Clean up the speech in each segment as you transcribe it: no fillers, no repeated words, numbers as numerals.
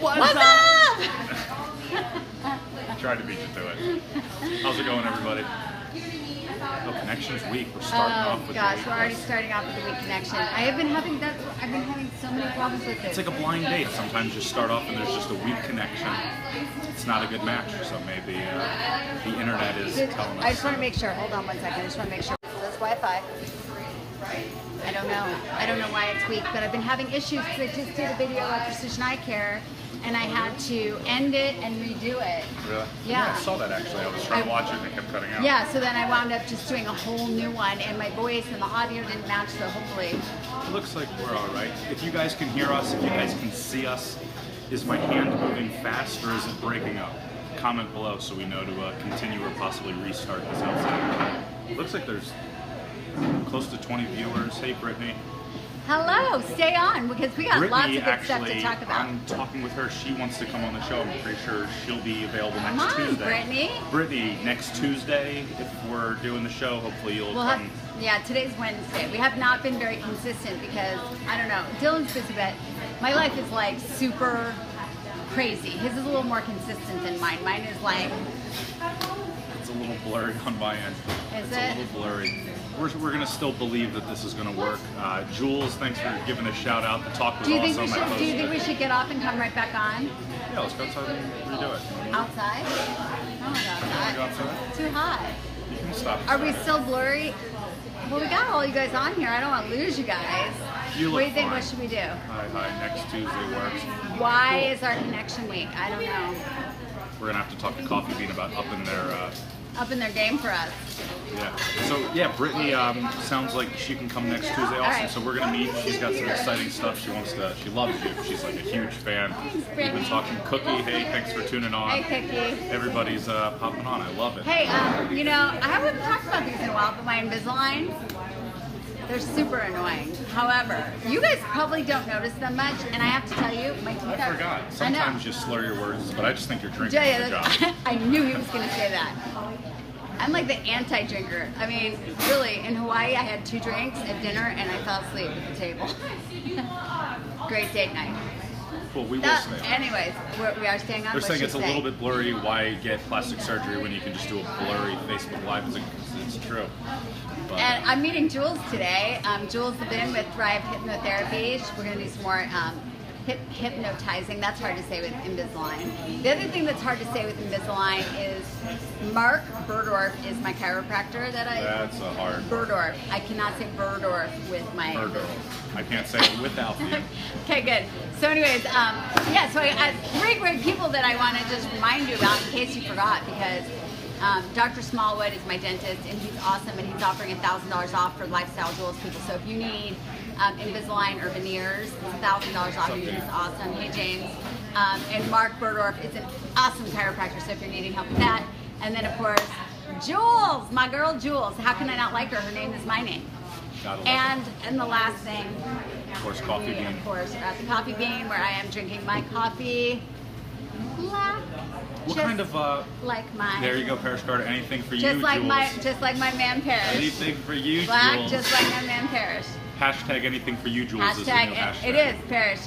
What's up? I tried to beat you to it. How's it going, everybody? Oh, Connections Week. We're starting off with gosh, the week. we're already starting off with the week connection. I've been having so many problems with It's this. like a blind date. Sometimes you start off and there's just a weak connection. It's not a good match, so maybe the internet is telling us. I just want to make sure. Hold on one second. I just want to make sure. This Wi-Fi. I don't know. I don't know why it's weak, but I've been having issues because I just did a video on Precision Eye Care, and I had to end it and redo it. Really? Yeah. I saw that actually. I was trying to watch it and it kept cutting out. Yeah, so then I wound up just doing a whole new one, and my voice and the audio didn't match, so hopefully. It looks like we're all right. If you guys can hear us, if you guys can see us, is my hand moving fast or is it breaking up? Comment below so we know to continue or possibly restart this outside. It looks like there's close to 20 viewers. Hey, Brittany. Hello, stay on because we got lots of Brittany, good stuff actually, to talk about. I'm talking with her. She wants to come on the show. I'm pretty sure she'll be available Come next on, Tuesday. Brittany. Brittany, next Tuesday, if we're doing the show, hopefully you'll come. Yeah, today's Wednesday. We have not been very consistent because, I don't know, Dylan's busy, but my life is like super crazy. His is a little more consistent than mine. Mine is like... It's a little blurry on my end. Is it's it? a little blurry. We're going to still believe that this is going to work. Jules, thanks for giving a shout out. The talk was Do you think awesome. do you think we should get off and come right back on? Yeah, let's go outside and redo it. Outside? Oh my Go god. outside? Too hot. You can stop. Are we inside. still blurry? Well, we got all you guys on here. I don't want to lose you guys. You look What do you think? fine. What should we do? Hi. Next Tuesday works. Why is our connection week? I don't know. We're going to have to talk to Coffee Bean about upping their... Up in their game for us. Yeah. So yeah, Brittany sounds like she can come next Tuesday also. right. So we're gonna meet. She's got some exciting stuff. She loves you. She's like a huge fan. We've been Brittany. talking. Cookie, hey, thanks for tuning on. Hey, Cookie. Everybody's popping on. I love it. Hey, you know, I haven't talked about these in a while, but my Invisalign, they're super annoying. However, you guys probably don't notice them much, and I have to tell you, my teeth I are... forgot. I Sometimes know. you slur your words, but I just think you're drinking Yeah, for the job. I knew he was going to say that. I'm like the anti-drinker. I mean, really, in Hawaii, I had 2 drinks at dinner, and I fell asleep at the table. Great date night. Cool. We will stay. Anyways, we are staying on. They're What saying she it's a say? little bit blurry. Why get plastic surgery when you can just do a blurry Facebook Live? It's true. But, And I'm meeting Jules today. Jules has been with Thrive Hypnotherapy. We're going to do some more hypnotizing. That's hard to say with Invisalign. The other thing that's hard to say with Invisalign is Mark Burdorf is my chiropractor that I... That's a hard... Burdorf. I cannot say Burdorf with my... Burdorf. I can't say it without you. Okay, good. So anyways, yeah, so I have 3 great people that I want to just remind you about in case you forgot, because Dr. Smallwood is my dentist, and he's awesome, and he's offering $1,000 off for Lifestyle Jules people. So if you need Invisalign or veneers, it's $1,000 off. He's awesome. Hey, James. And Mark Burdorf is an awesome chiropractor, so if you're needing help with that. And then, of course, Jules, my girl Jules. How can I not like her? Her name is my name. And the last thing, of course, Coffee Bean. Of course, we're at the Coffee Bean where I am drinking my coffee black. What just kind of like mine. There you go, Parish Carter. Anything for Just you, like Jules? my man Parrish. Anything for you, Black, Jules? just like my man Parrish. Hashtag anything for you, Jules. Is the new Hashtag hashtag. it is Parrish.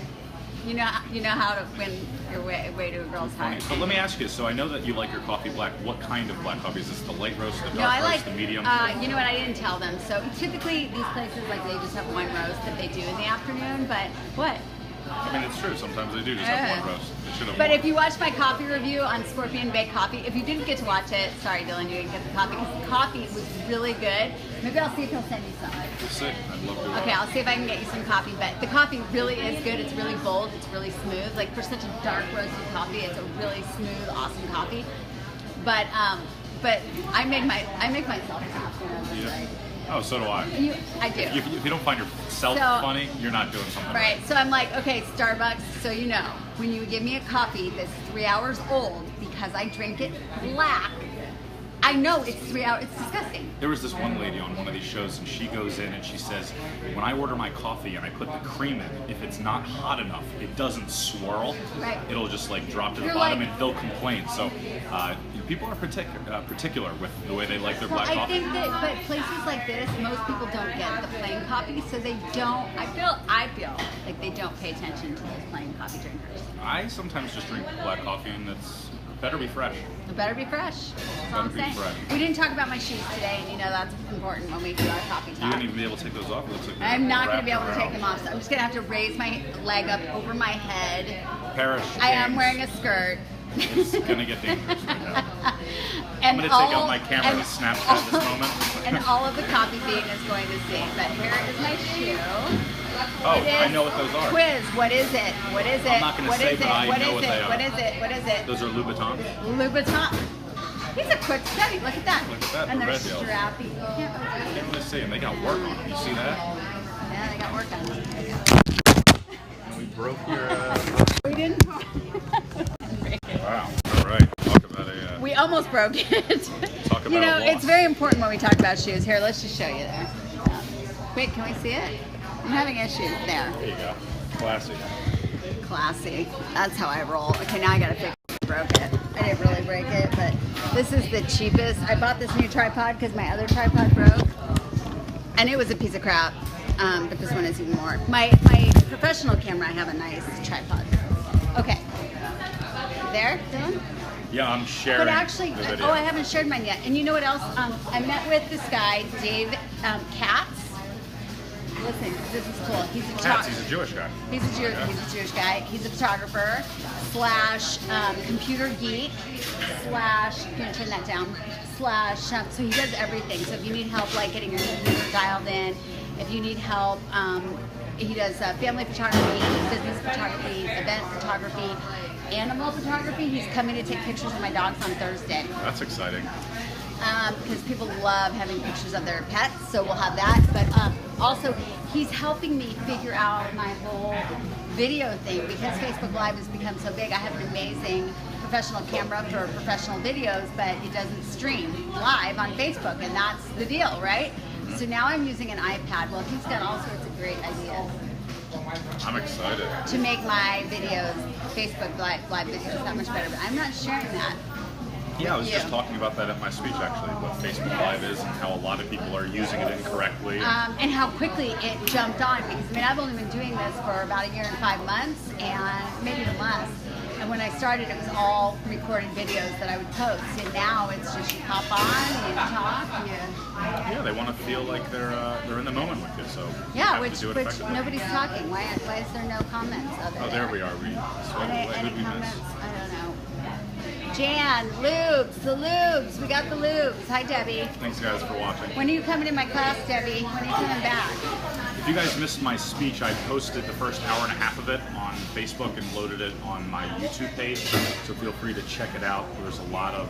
You know how to win your way to a girl's heart. But let me ask you. So I know that you like your coffee black. What kind of black coffee is this? The light roast, the dark No, I roast, like the medium? you know what? I didn't tell them. So typically these places like they just have one roast that they do in the afternoon. But what? I mean, it's true. Sometimes they do just have one roast. They should have But more. if you watched my coffee review on Scorpion Bay Coffee, if you didn't get to watch it, sorry Dylan, you didn't get the coffee, because the coffee was really good. Maybe I'll see if he'll send you some. We'll see. I'd love to. Okay, I'll see if I can get you some coffee, but the coffee really is good. It's really bold, it's really smooth. Like for such a dark roasted coffee, it's a really smooth, awesome coffee. But I make myself a coffee. Yeah. Oh, so do I. I do. If you don't find yourself funny, you're not doing something right. So I'm like, okay, Starbucks, so you know, when you give me a coffee that's 3 hours old because I drink it black, I know it's 3 hours. It's disgusting. There was this one lady on one of these shows, and she goes in and she says, when I order my coffee and I put the cream in, if it's not hot enough, it doesn't swirl. Right. It'll just like drop to the You're bottom, like- and they'll complain. So people are particular with the way they like their Well, black I coffee. think that, but places like this, most people don't get the plain coffee, so they don't. I feel like they don't pay attention to those plain coffee drinkers. I sometimes just drink black coffee, and it's better be fresh. It better be fresh. That's all I'm Better be saying. fresh. We didn't talk about my shoes today, and you know that's important when we do our coffee You talk. wouldn't even be able to take those off. It looks like I'm not going to wrapped be able to take around. them off, so I'm just going to have to raise my leg up over my head. Perish. I am James. wearing a skirt. It's gonna get dangerous right now. And I'm gonna take out my camera to Snapchat this moment. And all of the coffee bean is going to see. But here is my shoe. Oh, It is I know what those are. Quiz. What is it? What is it? I'm not gonna What say, is but it? I What know is what it? they are. What is it? What is it? Those are Louboutins. Louboutin. He's a quick study. Look at that. Look at that, And the they're red heels. strappy. You can't really I can't really see them. They got work on them. You see that? Yeah, they got work on them. And we broke your. We didn't. Wow. All right. Talk about a. We almost broke it. Talk about You know, a loss. it's very important when we talk about shoes. Here, let's just show you there. Wait, can we see it? I'm having issues there. There you go. Classy. Classy. That's how I roll. Okay, now I gotta fix it. I broke it. I didn't really break it, but this is the cheapest. I bought this new tripod because my other tripod broke, and it was a piece of crap. But this one is even more. My professional camera, I have a nice tripod. Okay. There, Dylan? Yeah, I'm sharing. But actually, the video. oh, I haven't shared mine yet. And you know what else? I met with this guy, Dave Katz. Listen, this is cool. He's a Katz, he's a Jewish guy. He's a Jewish guy. He's a photographer slash computer geek slash. Can you turn that down? Slash. So he does everything. So if you need help, like getting your computer dialed in, if you need help, he does family photography, business photography, event photography, animal photography. He's coming to take pictures of my dogs on Thursday. That's exciting. Because people love having pictures of their pets, so we'll have that. But also, he's helping me figure out my whole video thing because Facebook Live has become so big. I have an amazing professional camera for professional videos, but it doesn't stream live on Facebook, and that's the deal, right? So now I'm using an iPad. Well, he's got all sorts of great ideas I'm excited. to make my videos, Facebook Live videos, that much better. But I'm not sharing that. Yeah, I was you. just talking about that at my speech actually, what Facebook Live is and how a lot of people are using it incorrectly. And how quickly it jumped on, because I mean I've only been doing this for about 1 year and 5 months, and maybe even less. And when I started, it was all recorded videos that I would post, and now it's just you hop on, you talk, Yeah, they want to feel like they're in the moment with you, so you yeah, have which to do it which effectively. nobody's talking. Why is there no comments of it? Oh, there we are. We swept Any, away. any Who'd we comments? miss? I don't know. Jan, Lubes, the Lubes. We got the Lubes. Hi, Debbie. Thanks guys for watching. When are you coming in my class, Debbie? When are you coming back? If you guys missed my speech, I posted the first hour and a half of it on Facebook and loaded it on my YouTube page, so feel free to check it out. There's a lot of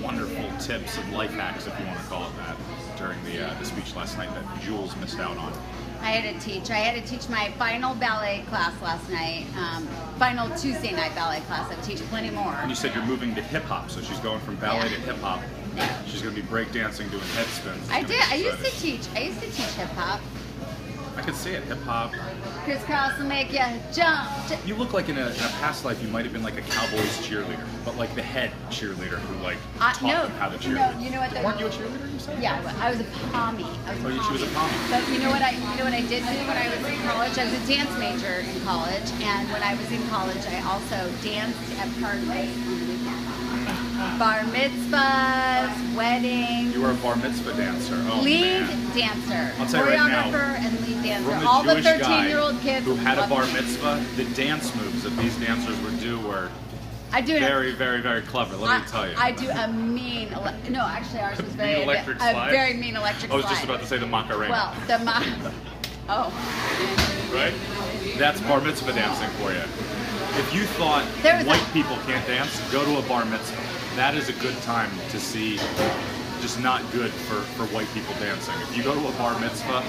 wonderful tips and life hacks, if you want to call it that, during the speech last night that Jules missed out on. I had to teach my final ballet class last night. Final Tuesday night ballet class. I teach plenty more. And you said you're moving to hip hop, so she's going from ballet Yeah. to hip hop. Yeah. She's going to be breakdancing, doing head spins. It's I gonna did. be I used to exciting. teach hip hop. I could see it, hip hop. Crisscross will make you jump. You look like in a past life you might have been like a Cowboys cheerleader, but like the head cheerleader who like taught No, them how to cheerlead. no, you know what? Weren't you a cheerleader? You said? Yeah, I was a pommy. Oh, she was a pommy. But you know what I did do when I was in college? I was a dance major in college, and when I was in college, I also danced at parties on the weekend. Bar mitzvahs, weddings. You were a bar mitzvah dancer. Oh, Lead man. dancer, I'll tell you right now, choreographer, and lead dancer. From All a the Jewish 13-year-old guy kids who had a loved bar me. mitzvah, the dance moves that these dancers would do were I do it. very, very, very clever. Let me tell you. I do a mean. No, actually, ours was very Mean electric a slide? very mean electric I was slide. just about to say the Macarena. Well, oh. Right? That's bar mitzvah dancing for you. If you thought There was white people can't dance, go to a bar mitzvah. That is a good time to see, just not good for white people dancing. If you go to a bar mitzvah,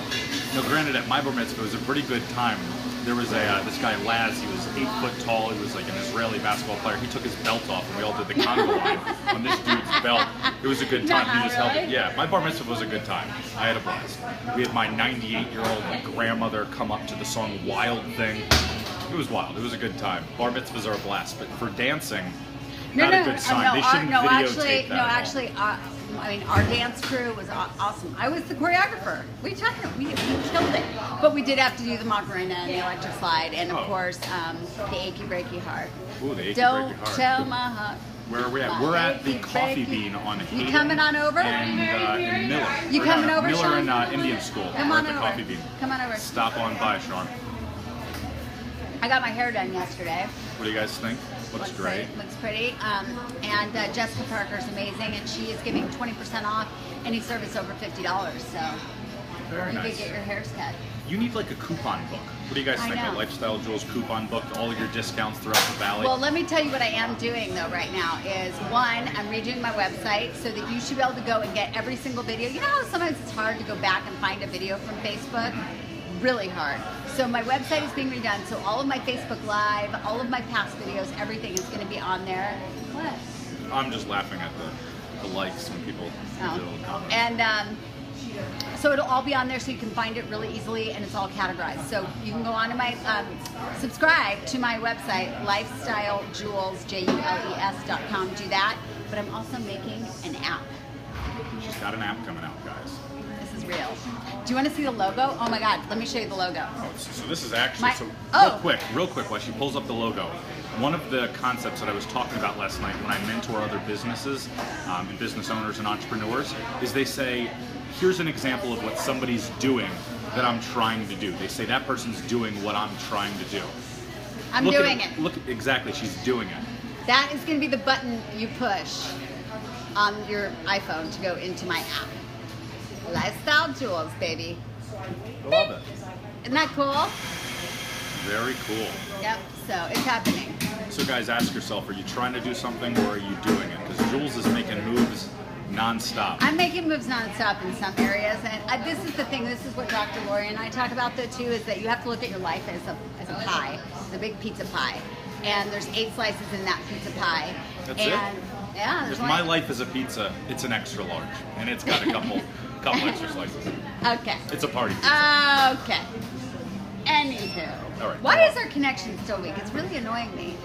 now granted at my bar mitzvah it was a pretty good time. There was this guy Laz, he was 8 foot tall, he was like an Israeli basketball player. He took his belt off and we all did the Congo line on this dude's belt. It was a good time. Nuh-uh, He just held it. really? Yeah, my bar mitzvah was a good time. I had a blast. We had my 98-year-old grandmother come up to the song Wild Thing. It was wild. It was a good time. Bar mitzvahs are a blast, but for dancing, not a good sign. They shouldn't videotape that at all. I mean, our dance crew was awesome. I was the choreographer. We killed it. But we did have to do the Macarena and the electric slide, and of course, the achy breaky heart. Ooh, the achy Don't breaky heart. tell my heart. Where are we at? We're at the Coffee Bean on Hayden. You coming on over? And Miller. You coming over, Miller Sean? and Indian School. Come We're on at the over. Coffee Bean. Come on over. Stop on by, Sean. I got my hair done yesterday. What do you guys think? Looks great. Looks pretty. And Jessica Parker's amazing, and she is giving 20% off any service over $50. So Very you nice. could get your hairs cut. You need like a coupon book. What do you guys I think? A know. Lifestyle Jules coupon book, all of your discounts throughout the valley. Well, let me tell you what I am doing though right now is one, I'm redoing my website so that you should be able to go and get every single video. You know how sometimes it's hard to go back and find a video from Facebook? Really hard. So my website is being redone. So all of my Facebook Live, all of my past videos, everything is going to be on there. What? I'm just laughing at the likes when people do little comments. And so it'll all be on there so you can find it really easily, and it's all categorized. So you can go on to my, subscribe to my website, lifestylejules.com, do that. But I'm also making an app. She's got an app coming out, guys. This is real. Do you want to see the logo? Oh my God, let me show you the logo. Oh, so this is actually, real quick, while she pulls up the logo, one of the concepts that I was talking about last night when I mentor other businesses and business owners and entrepreneurs is they say, here's an example of what somebody's doing that I'm trying to do. They say that person's doing what I'm trying to do. I'm doing it. Look, exactly, she's doing it. That is going to be the button you push on your iPhone to go into my app. Lifestyle Jules, baby. I love it. Isn't that cool? Very cool. Yep, so it's happening. So guys, ask yourself, are you trying to do something or are you doing it? Because Jules is making moves non-stop. I'm making moves non-stop in some areas, and this is the thing, this is what Dr. Lori and I talk about though too, is that you have to look at your life as a pie, the big pizza pie. And there's 8 slices in that pizza pie. That's and, it? Yeah. If my life is a pizza, it's an extra large. And it's got a couple extra slices. Okay. It's a party pizza. Okay. Anywho. All right. Why is our connection so weak? It's really annoying me.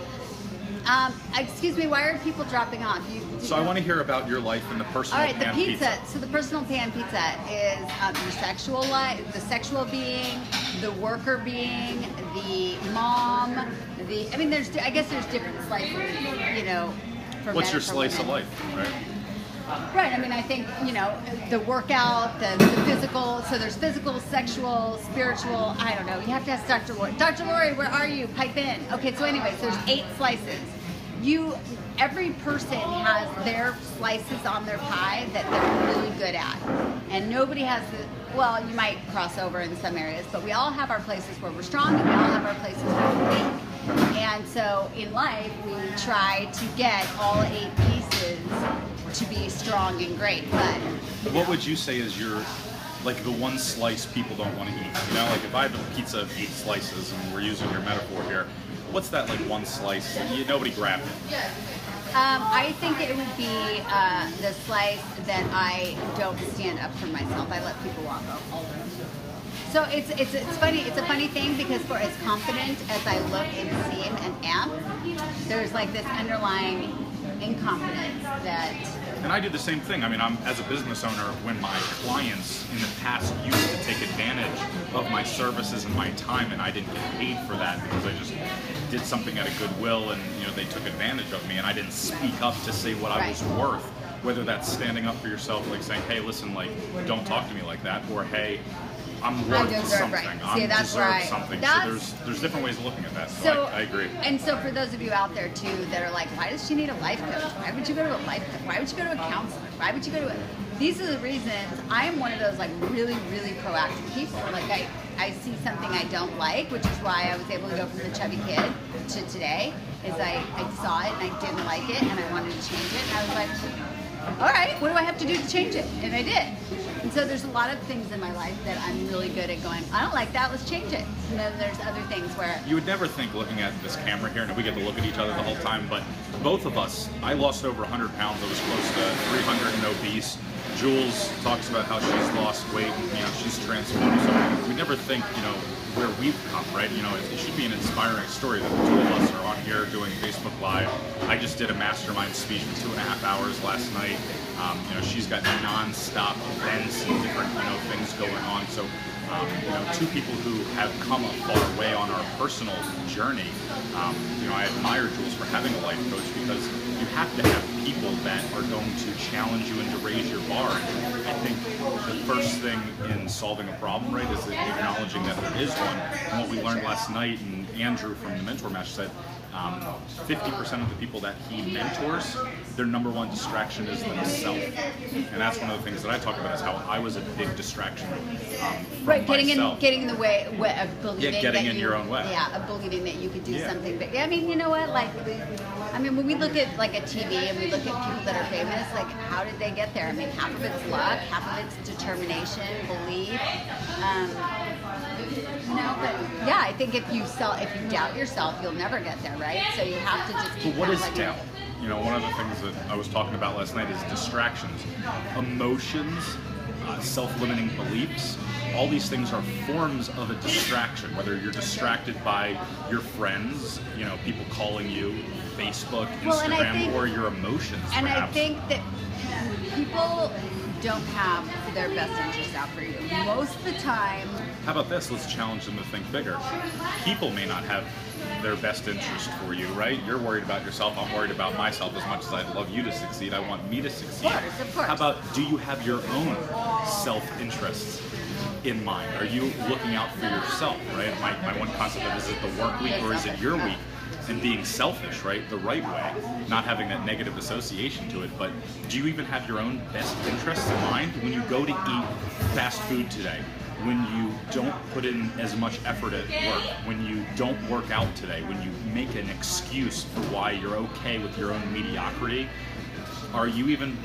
Excuse me, why are people dropping off? So I want to hear about your life and the personal All right, the pan pizza. So the personal pan pizza is your sexual life, the sexual being, the worker being, the mom, I mean, I guess there's different slices, you know. For What's men, your for slice of women. life, right? Right, I mean, I think, you know, the workout, the physical, so there's physical, sexual, spiritual, I don't know. You have to ask Dr. Lori. Dr. Lori, where are you? Pipe in. Okay, so anyways, there's 8 slices. Every person has their slices on their pie that they're really good at. And nobody has well, you might cross over in some areas, but we all have our places where we're strong and we all have our places where we're weak. And so in life, we try to get all 8 pieces to be strong and great. But what would you say is your, like the one slice people don't want to eat? You know, like if I have a pizza of 8 slices, and we're using your metaphor here, what's that like one slice? Nobody grabbed it. I think it would be the slice that I don't stand up for myself. I let people walk all over. So it's funny. It's a funny thing because for as confident as I look and seem and am, there's like this underlying incompetence that. And I do the same thing. I mean, as a business owner, when my clients in the past used to take advantage of my services and my time, and I didn't get paid for that because I just did something out of goodwill, and they took advantage of me, and I didn't speak up to say what I was worth. Whether that's standing up for yourself, like saying, "Hey, listen, like, don't talk to me like that," or "Hey, I'm worth something. I deserve something." So there's different ways of looking at that. So I agree. And so for those of you out there too that are like, why does she need a life coach? Why would you go to a life coach? Why would you go to a counselor? Why would you go to These are the reasons. I am one of those like really, really proactive people. Like I see something I don't like, which is why I was able to go from the chubby kid to today, is I saw it and I didn't like it and I wanted to change it. And I was like, all right, what do I have to do to change it? And I did. And so there's a lot of things in my life that I'm really good at going, I don't like that, let's change it. And then there's other things where... You would never think, looking at this camera here, and we get to look at each other the whole time, but both of us, I lost over 100 pounds. I was close to 300 and obese. Jules talks about how she's lost weight and she's transformed. So we never think, where we've come, right? You know, it should be an inspiring story that the two of us are on here doing Facebook Live. I just did a mastermind speech for 2.5 hours last night. You know, she's got non-stop events and different, you know, things going on. So, you know, two people who have come a far way on our personal journey. You know, I admire Jules for having a life coach, because you have to have people that are going to challenge you and to raise your bar. And I think the first thing in solving a problem, right, is acknowledging that there is one. And what we learned last night, and Andrew from the Mentor Match said, 50% of the people that he mentors, their number one distraction is themselves. And that's one of the things that I talk about, is how I was a big distraction from myself. Getting in the way of believing getting that in your own way. Yeah, of believing that you could do something. But I mean, you know what? Like, I mean, when we look at like a TV and we look at people that are famous, like, how did they get there? I mean, half of it's luck, half of it's determination, belief. You know, but yeah, I think if you doubt yourself, you'll never get there, right? So you have to just keep. But what is doubt? You know, one of the things that I was talking about last night is distractions, emotions, self-limiting beliefs. All these things are forms of a distraction. Whether you're distracted by your friends, you know, people calling you, Facebook, Instagram, or your emotions. And perhaps. I think that people don't have their best interest out for you most of the time. How about this? Let's challenge them to think bigger. People may not have their best interest for you, right? You're worried about yourself. I'm worried about myself. As much as I'd love you to succeed, I want me to succeed. Of course. How about, do you have your own self-interests in mind? Are you looking out for yourself, right? My one concept of, is it the work week or is it your week? And being selfish, right, the right way, not having that negative association to it. But do you even have your own best interests in mind? When you go to eat fast food today, when you don't put in as much effort at work, when you don't work out today, when you make an excuse for why you're okay with your own mediocrity, are you even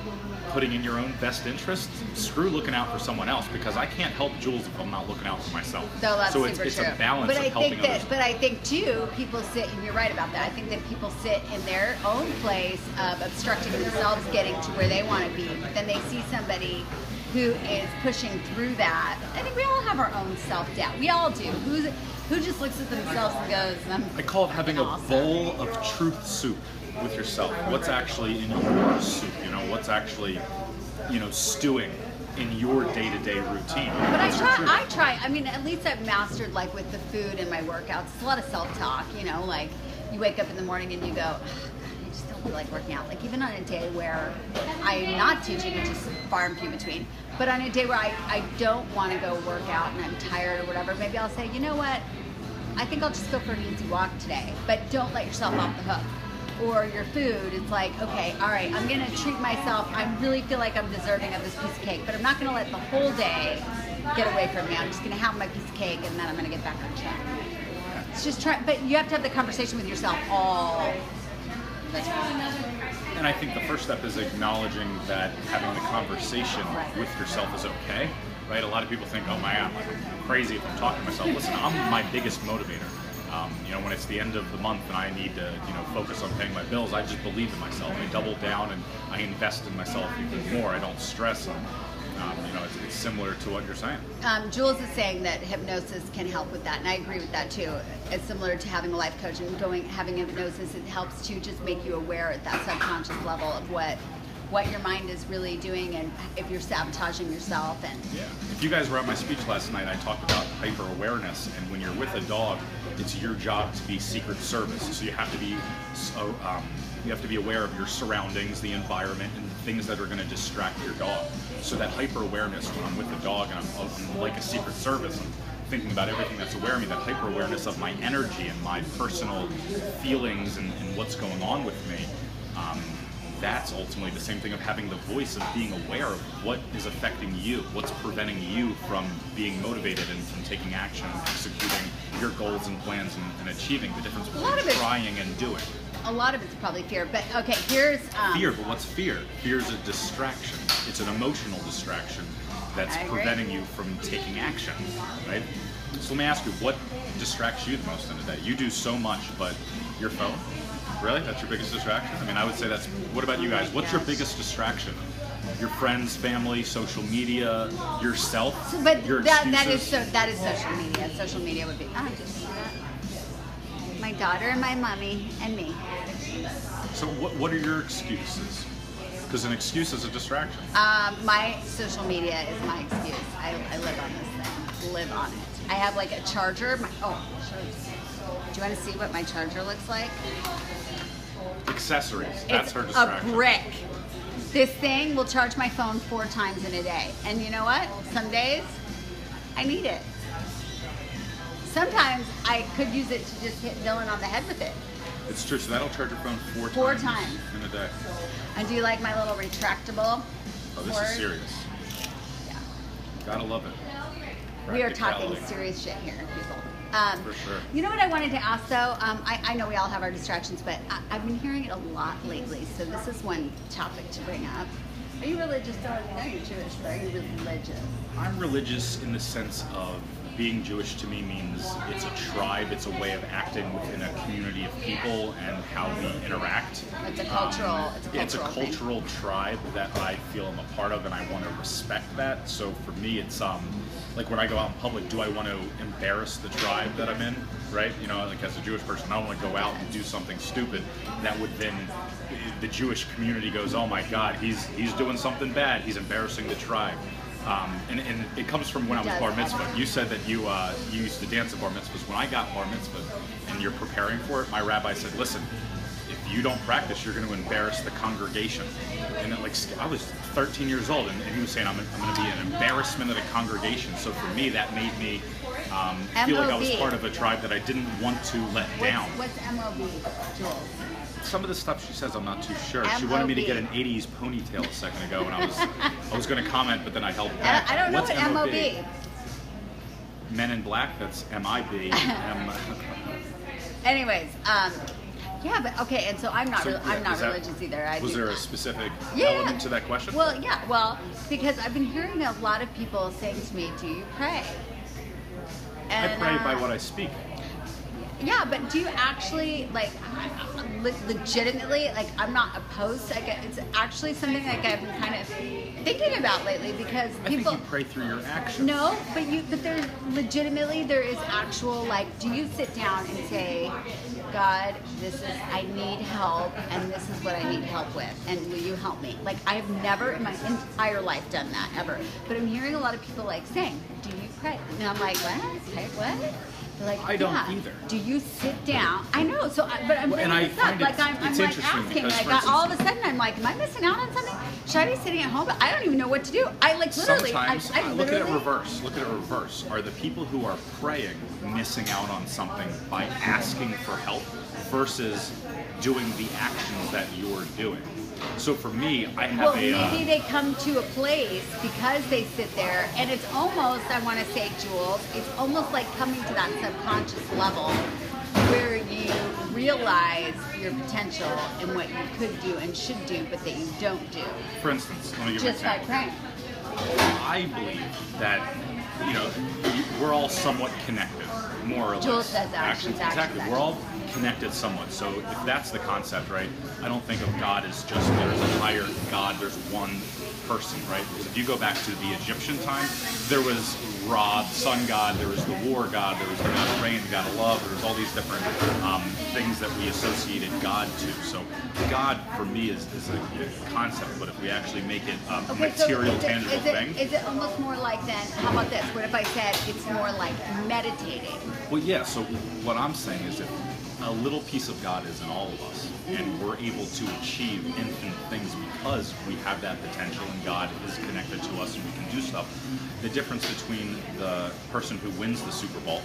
putting in your own best interest? Screw looking out for someone else, because I can't help Jules if I'm not looking out for myself. No, that's so super it's true. a balance of helping others. But I think too, people sit, and you're right about that. I think that people sit in their own place of obstructing themselves getting to where they want to be. But then they see somebody who is pushing through that. I think we all have our own self-doubt. We all do. Who just looks at themselves and goes, I call it having a bowl of truth soup with yourself. What's actually in your soup? You know, what's actually, you know, stewing in your day-to-day routine. But I try. I mean, at least I've mastered, like, with the food and my workouts. It's a lot of self-talk, you know, like you wake up in the morning and you go, I just don't feel like working out. Like, even on a day where I'm not teaching, which is far and few between, but on a day where I don't want to go work out and I'm tired or whatever, maybe I'll say, you know what, I think I'll just go for an easy walk today. But don't let yourself off the hook. Or your food, it's like, okay, all right, I'm gonna treat myself. I really feel like I'm deserving of this piece of cake, but I'm not gonna let the whole day get away from me. I'm just gonna have my piece of cake, and then I'm gonna get back on track. It's just but you have to have the conversation with yourself all the time. And I think the first step is acknowledging that having the conversation with yourself is okay, right? A lot of people think, oh man, I'm crazy if I'm talking to myself. Listen, I'm my biggest motivator. You know, when it's the end of the month and I need to, you know, focus on paying my bills, I just believe in myself. I double down and I invest in myself even more. I don't stress. And, you know, it's similar to what you're saying. Jules is saying that hypnosis can help with that, and I agree with that too. It's similar to having a life coach and having hypnosis. It helps to just make you aware at that subconscious level of what your mind is really doing, and if you're sabotaging yourself. And yeah, if you guys were at my speech last night, I talked about hyper awareness, and when you're with a dog, it's your job to be secret service. So you have to be aware of your surroundings, the environment, and the things that are going to distract your dog. So that hyper awareness, when I'm with the dog and I'm like a secret service, I'm thinking about everything that's aware of me. That hyper awareness of my energy and my personal feelings and what's going on with me. That's ultimately the same thing of having the voice of being aware of what is affecting you, what's preventing you from being motivated and from taking action, executing your goals and plans and achieving. The difference between trying and doing. A lot of it's probably fear, but okay, here's... Fear, but what's fear? Fear is a distraction. It's an emotional distraction that's preventing you from taking action, right? So let me ask you, what distracts you the most in a day? You do so much, but your phone? Really? That's your biggest distraction? I mean, I would say that's... What about you guys? What's your biggest distraction? your friends, family, social media, yourself, But your that excuses. is social media. Social media would be, just see that. My daughter and my mommy and me. So what are your excuses? Because an excuse is a distraction. My social media is my excuse. I live on this thing. Live on it. I have like a charger. Do you want to see what my charger looks like? Accessories. That's It's her distraction. a brick. This thing will charge my phone 4 times in a day. And you know what? Some days, I need it. Sometimes I could use it to just hit Dylan on the head with it. It's true. So that'll charge your phone 4 4 times times. in a day. And do you like my little retractable Oh, this cord? is serious. Yeah. Gotta love it. We are talking Practicality. serious shit here, people. For sure. You know what I wanted to ask though? I know we all have our distractions, but I've been hearing it a lot lately. So this is one topic to bring up. Are you religious? I know you're Jewish, but are you religious? I'm religious in the sense of being Jewish to me means it's a tribe, it's a way of acting within a community of people and how we interact. It's a cultural. It's a cultural tribe that I feel I'm a part of, and I want to respect that. So for me, it's like when I go out in public, do I want to embarrass the tribe that I'm in? Right? You know, like as a Jewish person, I don't want to go out and do something stupid that would then the Jewish community goes, oh my God, he's doing something bad. He's embarrassing the tribe. And it comes from when I was bar mitzvah. You said that you used to dance at bar mitzvahs. When I got bar mitzvah and you're preparing for it, my rabbi said, listen, if you don't practice, you're going to embarrass the congregation. And it, like, I was 13 years old, and he was saying, I'm going to be an embarrassment of the congregation. So for me, that made me feel like I was part of a tribe that I didn't want to let down. What's MOB, Jules? Some of the stuff she says, I'm not too sure. She wanted me to get an 80s ponytail a second ago, and I was going to comment, but then I held back. I don't know What's what MOB. Men in Black, that's MIB. Anyways, yeah, but okay, and so I'm not religious either. Was there a specific Yeah. element to that question? Well, yeah, because I've been hearing a lot of people saying to me, "Do you pray?" I pray by what I speak. Yeah, but do you actually legitimately I'm not opposed to it. It's actually something like I've been kind of thinking about lately because I people think you pray through your actions. No, but there's legitimately there is actual do you sit down and say, God, I need help and this is what I need help with and will you help me? I have never in my entire life done that ever. But I'm hearing a lot of people saying, do you pray? And I'm like, what? Pray what? I don't either. Do you sit down? I know. So, but I'm bringing this up. I'm it's asking. because, All of a sudden, I'm like, am I missing out on something? Should I be sitting at home? But I don't even know what to do. Sometimes, look at it reverse. Look at it reverse. Are the people who are praying missing out on something by asking for help versus doing the actions that you're doing? So for me, I have maybe they come to a place because they sit there, and it's almost, I want to say, Jules, it's almost like coming to that subconscious level where you realize your potential and what you could do and should do, but that you don't do. For instance, let me give you an Just by example. praying. I believe that, we're all somewhat connected, more or less. Jules says actions. Exactly. We're all connected somewhat. So if that's the concept, right, I don't think of God as just there's a higher God, there's one person, right? Because if you go back to the Egyptian time, there was Ra, the sun god, there was the war god, there was the god of rain, the god of love, there was all these different things that we associated God to. So God, for me, is a concept, but if we actually make it a material, tangible thing. Is it almost more like then, how about this? What if I said it's more like meditating? Well, yeah, so what I'm saying is if a little piece of God is in all of us, and we're able to achieve infinite things because we have that potential and God is connected to us and we can do stuff. The difference between the person who wins the Super Bowl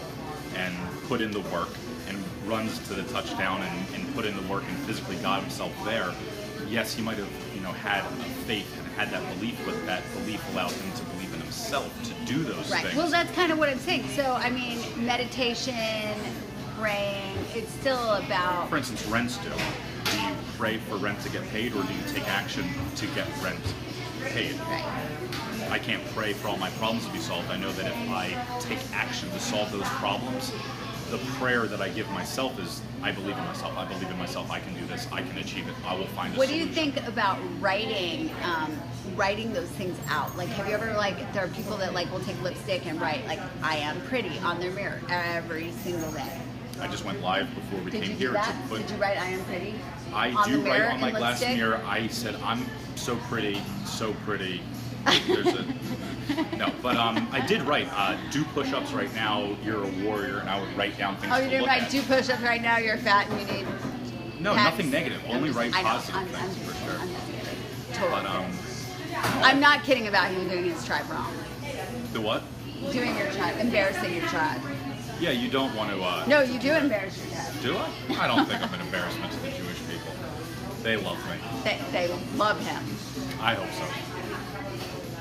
and put in the work and runs to the touchdown and put in the work and physically got himself there, yes, he might have had a faith and had that belief, but that belief allowed him to believe in himself to do those things. Well, that's kind of what I'm saying. So, I mean, meditation, praying, it's still about... For instance, rents do. Do you pray for rent to get paid, or do you take action to get rent paid? Right. I can't pray for all my problems to be solved. I know that if I take action to solve those problems, the prayer that I give myself is, I believe in myself. I believe in myself. I can do this. I can achieve it. I will find a What do solution. you think about writing those things out? Like, have you ever, like, there are people that, like, will take lipstick and write, like, I am pretty on their mirror every single day. I just went live before we Did came you here do that? to put. Did you write I am pretty? I on do the write mirror on my in glass lipstick? mirror. I said, I'm so pretty, so pretty. There's a no, but I did write. Do push-ups right now. You're a warrior, and I would write down things. Oh, you to didn't look write at. do push-ups right now, you're fat and you need No, pecs. nothing negative. Only write I know. positive I'm things just for kidding. sure. I'm just kidding. Totally But kidding. I'm not kidding about him doing his tribe wrong. the what? Doing your tribe, embarrassing your tribe. Yeah, you don't want to. No, you do embarrass your tribe. Do I? I don't think I'm an embarrassment to the Jewish people. They love me. They love him. I hope so.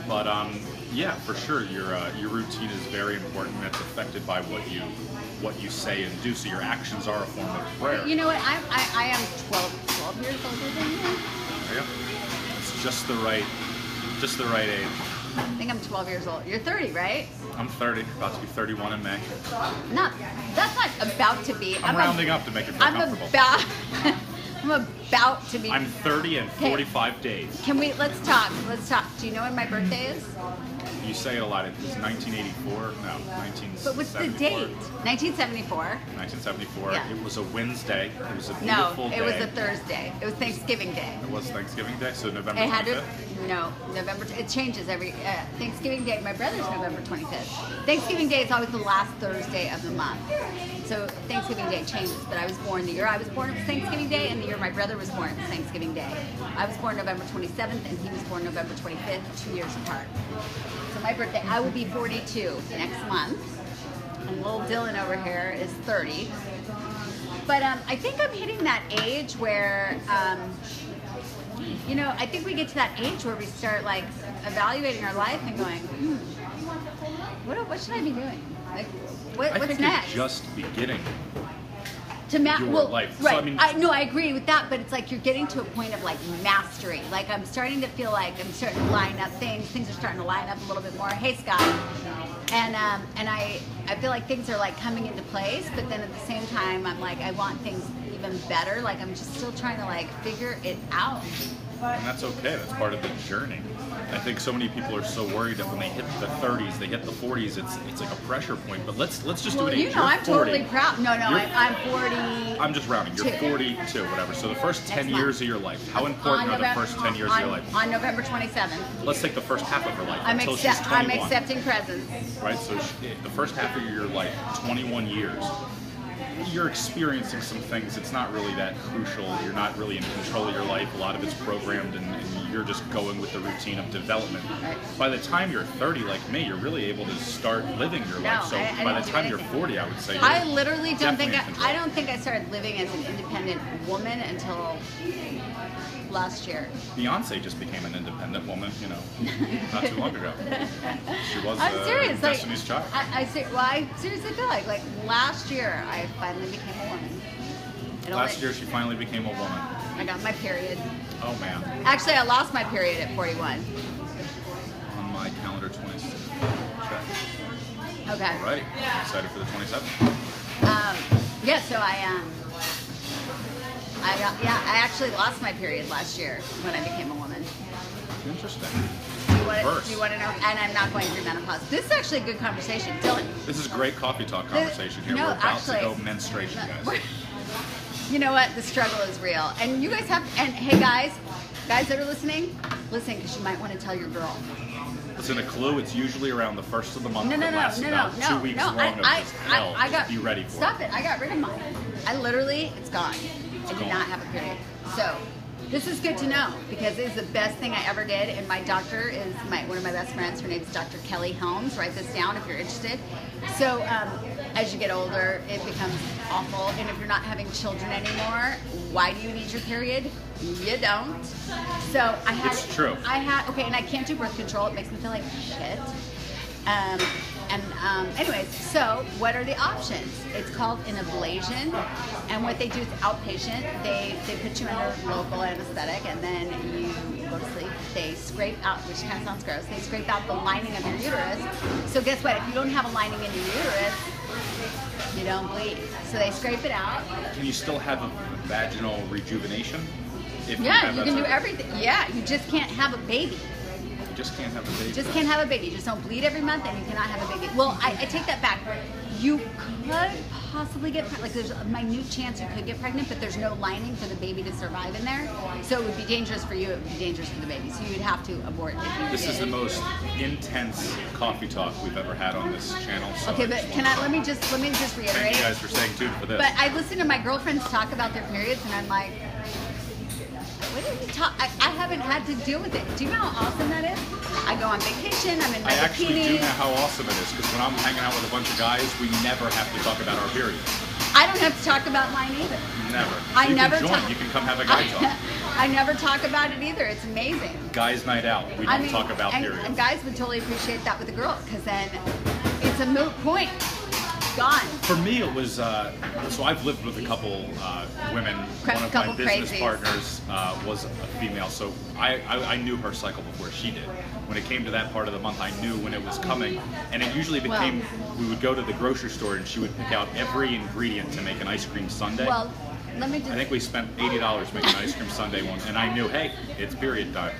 But yeah, for sure, your routine is very important. It's affected by what you say and do. So your actions are a form of prayer. You know what? I am 12 years older than you. Yeah. It's just the right age. I think I'm 12 years old. You're 30, right? I'm 30, about to be 31 in May. That's not about to be. I'm rounding up to make it feel comfortable. I'm about to be. I'm 30 and 45 days. Can we, let's talk. Do you know when my birthday is? You say it a lot. It was 1984. No, 1974. But what's the date? 1974. 1974. Yeah. It was a Wednesday. It was a No, beautiful day. it was a Thursday. It was Thanksgiving Day. It was Thanksgiving Day, so November It had 25th? to, no, it changes every, Thanksgiving Day, my brother's November 25th. Thanksgiving Day is always the last Thursday of the month. So Thanksgiving Day changes, but I was born the year I was born, it was Thanksgiving Day, and the year my brother was born, it was Thanksgiving Day. I was born November 27th, and he was born November 25th, 2 years apart. So my birthday, I will be 42 next month, and little Dylan over here is 30. But I think I'm hitting that age where, I think we get to that age where we start like evaluating our life and going, what should I be doing? Like, I what's think next? it's just beginning. To your life. So, Right. I mean- I agree with that, but it's like you're getting to a point of like mastery. Like I'm starting to feel like I'm starting to line up things. Things are starting to line up a little bit more. Hey, Scott. And I feel like things are like coming into place, but then at the same time, I'm like, I want things even better. Like I'm just still trying to like figure it out. And that's okay. That's part of the journey. I think so many people are so worried that when they hit the 30s, they hit the 40s, it's like a pressure point. But let's just do it. You know, I'm 40. totally proud. No, I'm 40. I'm just rounding. You're 42, whatever. So the first 10 Next years month. of your life, how important are the first 10 years of your life? On November 27th. Let's take the first half of her life I'm until she's 21. I'm accepting presents. Right? So the first half of your life, 21 years, you're experiencing some things. It's not really that crucial. You're not really in control of your life. A lot of it's programmed, and you're just going with the routine of development. Right. By the time you're 30, like me, you're really able to start living your life. So I by didn't the do time you're anything. 40, I would say I literally don't think definitely in control. I don't think I started living as an independent woman until last year. Beyonce just became an independent woman, not too long ago. She was I'm serious. Destiny's Child. I seriously feel like last year I finally became a woman. Last year, she finally became a woman. I got my period. Oh, man. Actually, I lost my period at 41. On my calendar, 26. Check. Okay. All right. Excited for the 27th. Yeah. So I actually lost my period last year when I became a woman. Interesting. Do you want Reverse. to know? And I'm not going through menopause. This is actually a good conversation, Dylan. This is great coffee talk conversation here. No, We're about to actually- go menstruation, guys. You know what? The struggle is real. And you guys have, and hey guys that are listening, listen, because you might want to tell your girl. Listen, a clue, it's usually around the first of the month. No, that lasts about 2 weeks long of just hell. I got, Just be ready for stop it. it. I got rid of mine. It's gone. I did gone. not have a period. So, this is good to know because it's the best thing I ever did. And my doctor is one of my best friends. Her name is Dr. Kelly Helms. Write this down if you're interested. So, as you get older, it becomes awful. And if you're not having children anymore, why do you need your period? You don't. So I had. It's true. And I can't do birth control. It makes me feel like shit. Anyways, so what are the options? It's called an ablation, and what they do is outpatient. They put you under local anesthetic, and then you go to sleep. They scrape out, which kind of sounds gross. They scrape out the lining of your uterus. So guess what? If you don't have a lining in your uterus, You don't bleed. So they scrape it out. Can you still have a vaginal rejuvenation? If Yeah, you can do surgery? everything. Yeah, you just can't have a baby. Just can't have a baby. Just can't have a baby. You just don't bleed every month, and you cannot have a baby. Well, I take that back. You could possibly get pregnant. Like, there's a minute chance you could get pregnant, but there's no lining for the baby to survive in there. So it would be dangerous for you. It would be dangerous for the baby. So you'd have to abort if you This did. is the most intense coffee talk we've ever had on this channel. So Okay, but let me just reiterate. Thank you guys for staying tuned for this. But I listen to my girlfriends talk about their periods, and I'm like, what are you talking? I haven't had to deal with it. Do you know how awesome that is? I go on vacation. I'm in my I actually do bikini. know how awesome it is, because when I'm hanging out with a bunch of guys, we never have to talk about our periods. I don't have to talk about mine either. Never. I you never can join. talk- You can come have a guy talk. I never talk about it either. It's amazing. Guys' night out. We don't talk about periods. And guys would totally appreciate that with a girl, because then it's a moot point. Gone. For me, it was, so I've lived with a couple women. One of Couple my business crazies. partners was a female, so I knew her cycle before she did. When it came to that part of the month, I knew when it was coming, and it usually became, we would go to the grocery store and she would pick out every ingredient to make an ice cream sundae. Well, let me just. I think we spent $80 making an ice cream sundae one, and I knew, hey, it's period time.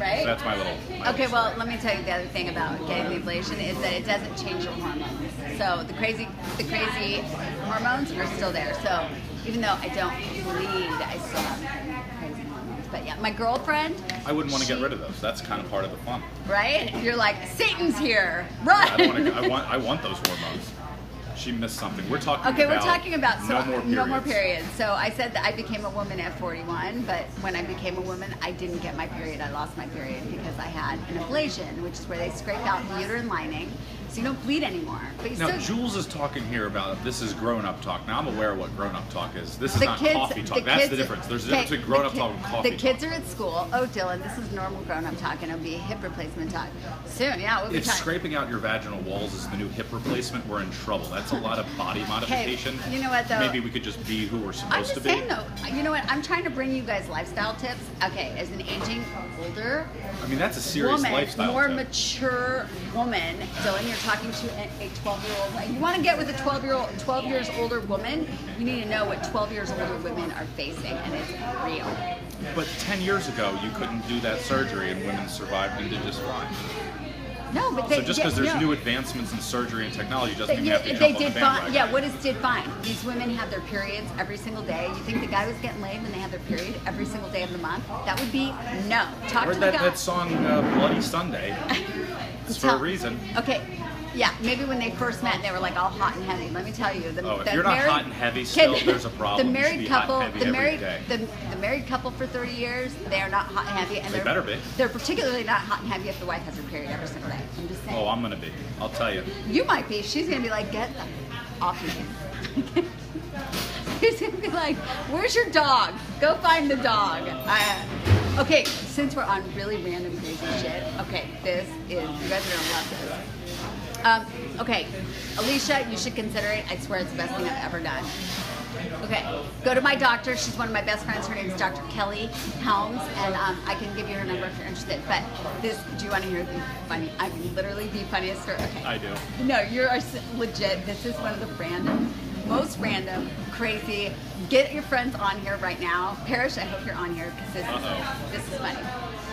Right? So that's my little. Okay, well, let me tell you the other thing about getting the ablation is that it doesn't change your hormones. So the crazy hormones are still there. So even though I don't bleed, I still have crazy hormones. But yeah, my girlfriend. I wouldn't want to get rid of those. That's kind of part of the fun. Right? You're like, Satan's here. Run. I don't want to. I want those hormones. She missed something. We're talking. Okay, about we're talking about no more periods. So I said that I became a woman at 41, but when I became a woman, I didn't get my period. I lost my period because I had an ablation, which is where they scrape out the uterine lining, so you don't bleed anymore. But you Now, still. Jules is talking here about this is grown-up talk. Now, I'm aware of what grown-up talk is. This is The not kids- coffee talk. the That's kids- the difference. There's a okay, difference between grown-up the talk and coffee The kids talk. are at school. Oh, Dylan, this is normal grown-up talk, and it'll be hip replacement talk soon. Yeah, we'll be If talking. scraping out your vaginal walls is the new hip replacement, we're in trouble. That's a lot of body modification. You know what, though? Maybe we could just be who we're I'm supposed just to be. saying though, you know what? I'm trying to bring you guys lifestyle tips. Okay, as an aging older I mean, that's a serious woman, lifestyle more tip. mature woman, Dylan, you're talking to a 12-year-old. Like, you want to get with a 12 years older woman, you need to know what 12 years older women are facing, and it's real. But 10 years ago, you couldn't do that surgery, and women survived and did just fine. No, but they, So just because there's no. new advancements in surgery and technology doesn't mean you have to They jump on did the fine. bandwagon. Yeah, what is did fine? These women have their periods every single day. You think the guy was getting laid when they had their period every single day of the month? That would be no. Talk Heard to the guy. that song Bloody Sunday. It's for a reason. Okay. Yeah, maybe when they first met, they were like all hot and heavy. Let me tell you, If you're not hot and heavy still, there's a problem. The You should married be hot and couple, heavy the every married, day. the married couple for 30 years, they are not hot and heavy, and They better be. They're particularly not hot and heavy if the wife has her period every single day. I'm just saying. Oh, I'm gonna be. I'll tell you. You might be. She's gonna be like, get off me. She's gonna be like, where's your dog? Go find the dog. Okay, since we're on really random crazy shit, okay, this is, you guys are gonna love this. Okay, Alicia, you should consider it. I swear it's the best thing I've ever done. Okay, go to my doctor. She's one of my best friends. Her name is Dr. Kelly Helms, and I can give you her number if you're interested. But this, do you want to hear the funny? I mean, literally the funniest story. Okay. I do. No, you're legit. This is one of the most random, crazy. Get your friends on here right now. Parrish, I hope you're on here because this is funny.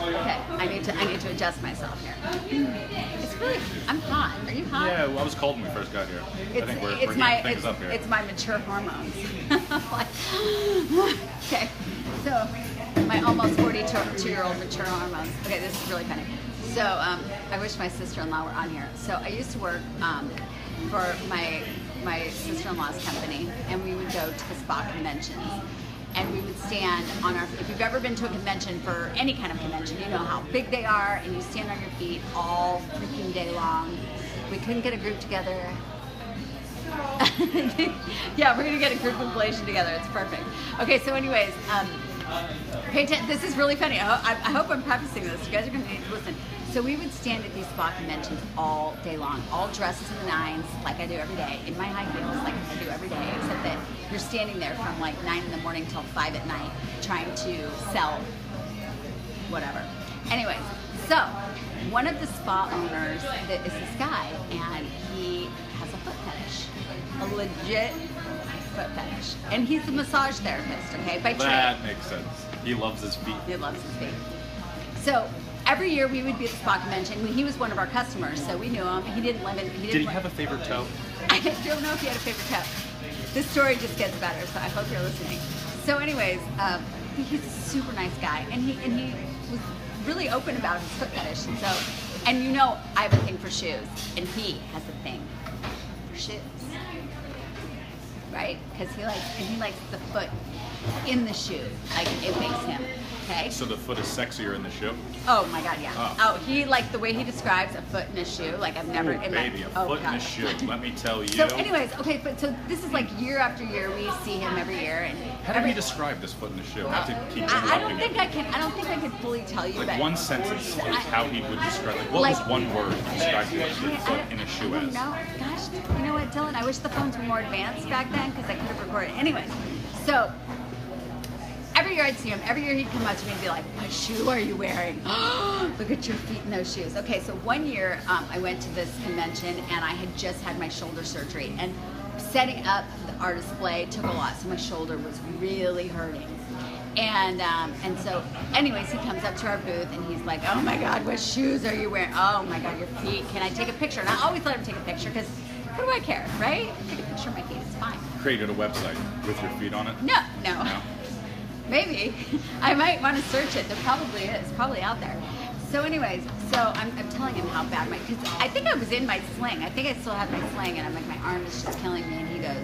Okay, I need to adjust myself here. It's really, I'm hot. Are you hot? Yeah, well, I was cold when we first got here. I think we're getting things up here. It's my mature hormones. Okay, so my almost 42-year-old mature hormones. Okay, this is really funny. So I wish my sister-in-law were on here. So I used to work for my sister-in-law's company, and we would go to the spa conventions. And we would stand on our, if you've ever been to a convention for any kind of convention, you know how big they are, and you stand on your feet all freaking day long. We couldn't get a group together. Yeah, we're gonna get a group inflation together. It's perfect. Okay, so anyways, pay attention. This is really funny. I hope I'm prefacing this. You guys are gonna need to listen. So we would stand at these spa conventions all day long, all dresses in the nines, like I do every day, in my high heels, like I do every day, except that you're standing there from like 9 in the morning till 5 at night, trying to sell whatever. Anyways, so one of the spa owners is this guy, and he has a foot fetish, a legit foot fetish, and he's a massage therapist. Okay, by trade. That makes sense. He loves his feet. He loves his feet. So every year we would be at the spa convention. He was one of our customers, so we knew him. He didn't live in. Did he have a favorite toe? I don't know if he had a favorite toe. This story just gets better, so I hope you're listening. So, anyways, he's a super nice guy, and he was really open about his foot fetish, and so, and you know, I have a thing for shoes, and he has a thing for shoes, right? Because he likes the foot in the shoe, like it makes him. Okay. So the foot is sexier in the shoe? Oh my God, yeah. Oh, he like the way he describes a foot in a shoe. Like I've never. Ooh, baby, a foot in a shoe. Let me tell you. So, anyways, okay, but so this is like year after year. We see him every year, and how did he describe this foot in the shoe? Not to keep interrupting. I don't think I can fully tell you. Like but one sentence of how he would describe. Like what was one word to describe the foot in a shoe as? No, gosh, you know what, Dylan? I wish the phones were more advanced back then because I could have recorded. Anyway, so. Every year I'd see him. Every year he'd come up to me and be like, "What shoe are you wearing? Look at your feet in those shoes." Okay, so one year I went to this convention and I had just had my shoulder surgery, and setting up our display took a lot, so my shoulder was really hurting. And so, anyways, he comes up to our booth and he's like, "Oh my God, what shoes are you wearing? Oh my God, your feet. Can I take a picture?" And I always let him take a picture because what do I care, right? Take a picture of my feet. It's fine. Created a website with your feet on it? No. Maybe. I might want to search it. There probably is. Probably out there. So anyways, I'm telling him how bad because I think I was in my sling. I think I still have my sling, and I'm like, my arm is just killing me. And he goes,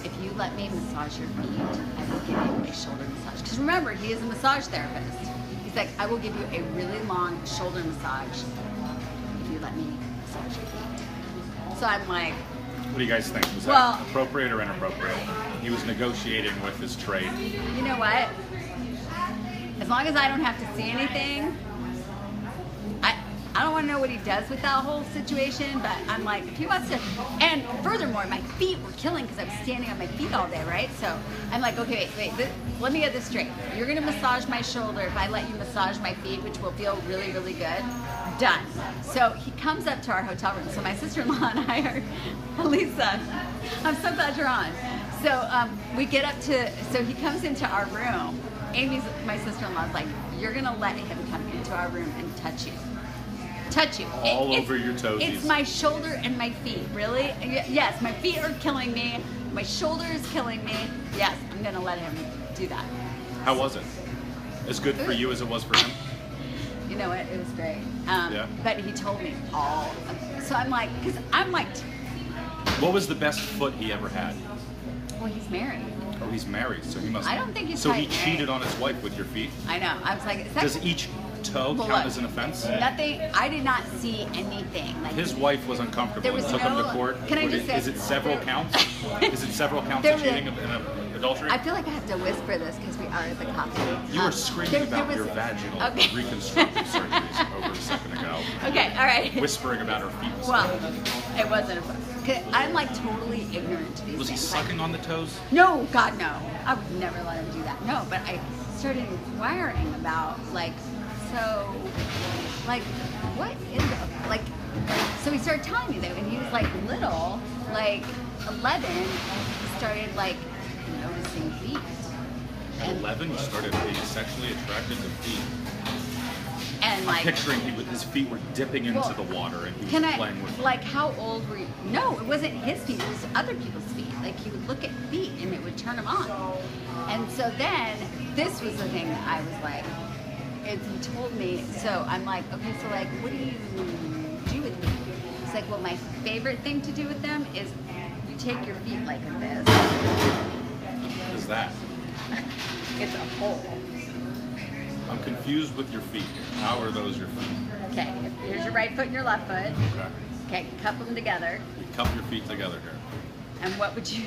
"If you let me massage your feet, I will give you a shoulder massage." Because remember, he is a massage therapist. He's like, "I will give you a really long shoulder massage if you let me massage your feet." So I'm like, what do you guys think? Was that appropriate or inappropriate? He was negotiating with his trade. You know what? As long as I don't have to see anything, I don't want to know what he does with that whole situation, but I'm like, if he wants to, and furthermore, my feet were killing because I was standing on my feet all day, right? So I'm like, okay, wait, let me get this straight. You're going to massage my shoulder if I let you massage my feet, which will feel really, really good. Done. So he comes up to our hotel room. So my sister-in-law and I are, Lisa, I'm so glad you're on. So we get up to, so he comes into our room. Amy's, my sister-in-law, is like, "You're going to let him come into our room and touch you. Touch you. All over your toesies. It's my shoulder and my feet, really? Yes, my feet are killing me. My shoulder is killing me. Yes, I'm going to let him do that." How was it? As good for you as it was for him? You know what? It was great. Yeah. But he told me all of it. So I'm like, because I'm like... What was the best foot he ever had? Well, he's married. Oh, he's married, so he must... I don't think he's So he married. cheated on his wife with your feet? I know. I was like... Is that Does each toe count as an offense? Nothing. I did not see anything. Like his wife was uncomfortable there was and took him to court. Can I just say... Is it several counts? Is it several counts of cheating and adultery? I feel like I have to whisper this because we are at the coffee. You were screaming about your vaginal reconstructive surgeries over a second ago. Okay, all right. Whispering about her feet. Well, it wasn't. I'm like totally ignorant to these Was he things. sucking on the toes? No, God, no. I would never let him do that. No, but I started inquiring about so what is it? Like, so he started telling me that when he was like little, like 11, he started like noticing feet. At 11, you started being sexually attracted to feet. And like, I'm picturing his feet were dipping into the water and he was playing with them. Like, how old were you? No, it wasn't his feet, it was other people's feet. Like, he would look at feet and it would turn him on. And so then, this was the thing that I was like, he told me, so I'm like, okay, so like, what do you do with feet? He's like, well, my favorite thing to do with them is you take your feet like this. What is that? It's a hole. I'm confused with your feet. How are those your feet? Okay, here's your right foot and your left foot. Okay. Okay, cup them together. You cup your feet together here. And what would you...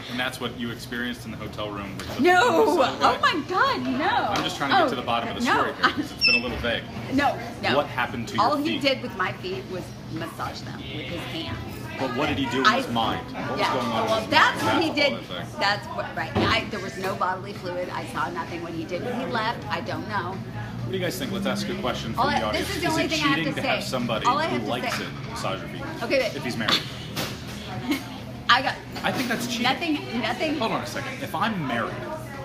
And that's what you experienced in the hotel room? With the No! Oh my God, no! I'm just trying to get to the bottom of the story here because it's been a little vague. No. What happened to your feet? All he did with my feet was massage them with his hands. But what did he do in his mind? What was going on in well, his that's mind? what he did. all I think. That's what, right. There was no bodily fluid. I saw nothing when he did. When he left, I don't know. What do you guys think? Let's ask a question from the audience. This is the only it thing I have cheating to to have say. somebody All I who have to likes say. it massage your feet? Okay, but If he's married. I think that's cheating. Nothing. Hold on a second. If I'm married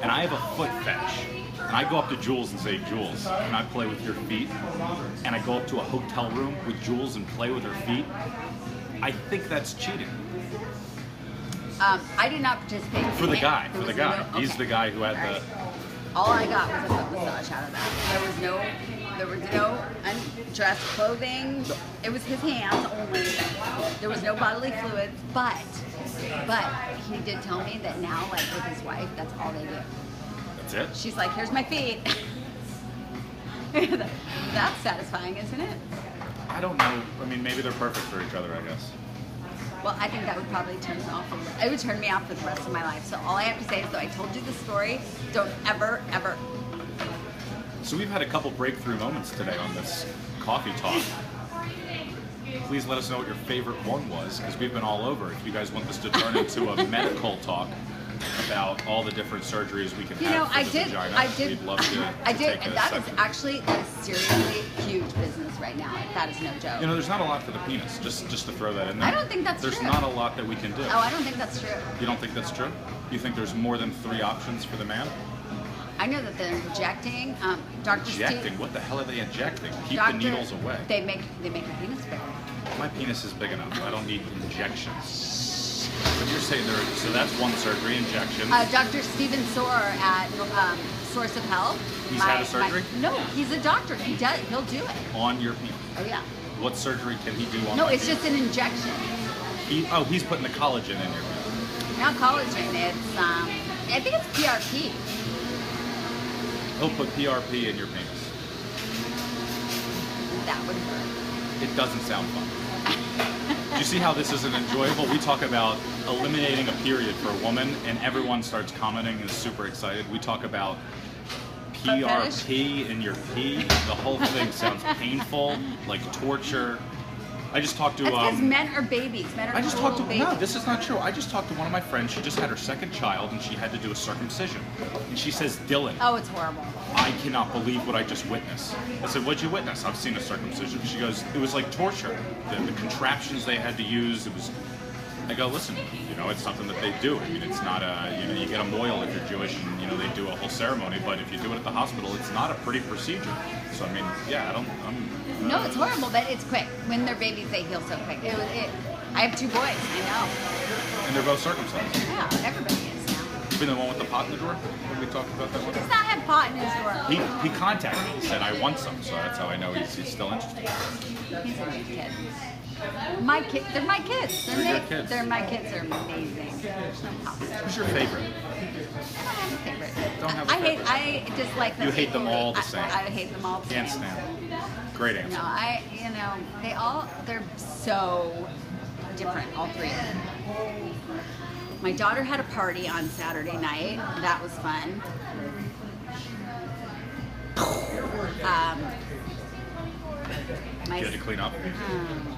and I have a foot fetish, and I go up to Jules and say, Jules, can I play with your feet? And I go up to a hotel room with Jules and play with her feet, I think that's cheating. I did not participate. For the guy. No, He's okay. the guy who had All the... right. All I got was a foot massage out of that. There was no undressed clothing. It was his hands only. There was no bodily fluids, but he did tell me that now, like with his wife, that's all they do. That's it? She's like, here's my feet. That's satisfying, isn't it? I don't know. I mean, maybe they're perfect for each other, I guess. Well, I think that would probably turn me off. It would turn me off for the rest of my life. So all I have to say is, though I told you the story, don't ever. So we've had a couple breakthrough moments today on this coffee talk. Please let us know what your favorite one was, because we've been all over. If you guys want this to turn into a medical talk about all the different surgeries we can have for the vagina, we'd love to take a That is section. seriously huge business right now. That is no joke. You know, there's not a lot for the penis, just to throw that in there. I don't think that's There's true. not a lot that we can do. Oh, I don't think that's true. You don't think that's true? You think there's more than 3 options for the man? I know that they're injecting. Dr. Injecting? What the hell are they injecting? Keep the needles away. They make your penis bigger. My penis is big enough. I don't need injections. But you're saying so that's one surgery, injection. Dr. Stephen Soar at Source of Health. He's had a surgery? No, he's a doctor. He'll do it. On your penis? Oh, yeah. What surgery can he do on No, my it's penis? just an injection. He's putting the collagen in your penis. Not collagen. It's, I think it's PRP. He'll put PRP in your penis. That would hurt. It doesn't sound fun. Do you see how this isn't enjoyable? We talk about eliminating a period for a woman, and everyone starts commenting and is super excited. We talk about PRP in your pee. The whole thing sounds painful, like torture. I just talked to That's because men are babies. Men are babies. No, this is not true. I just talked to one of my friends. She just had her second child, and she had to do a circumcision. And she says, Dylan, Oh, it's horrible. I cannot believe what I just witnessed. I said, what'd you witness? I've seen a circumcision. She goes, it was like torture. The contraptions they had to use, it was... I go, listen, it's something that they do. I mean, it's not you get a moil if you're Jewish, and, they do a whole ceremony, but if you do it at the hospital, it's not a pretty procedure. So, I mean, yeah, No, it's horrible, but it's quick. When they're babies, they heal so quick. I have 2 boys, I know. And they're both circumcised. Yeah, everybody is now. Even the one with the pot in the drawer? When we talked about that one? He does not have pot in his drawer. He contacted me. He said, I want some, so that's how I know he's still interested. He's a good kid. They're my kids. They're your kids. They're my kids. They're amazing. There's no problem. Who's your favorite? I don't have a favorite. Don't have a favorite. I dislike them. You hate them all the same. I hate them all the same. Can't stand. Great answer. No, they're so different, all 3 of them. My daughter had a party on Saturday night. That was fun. You had to clean up?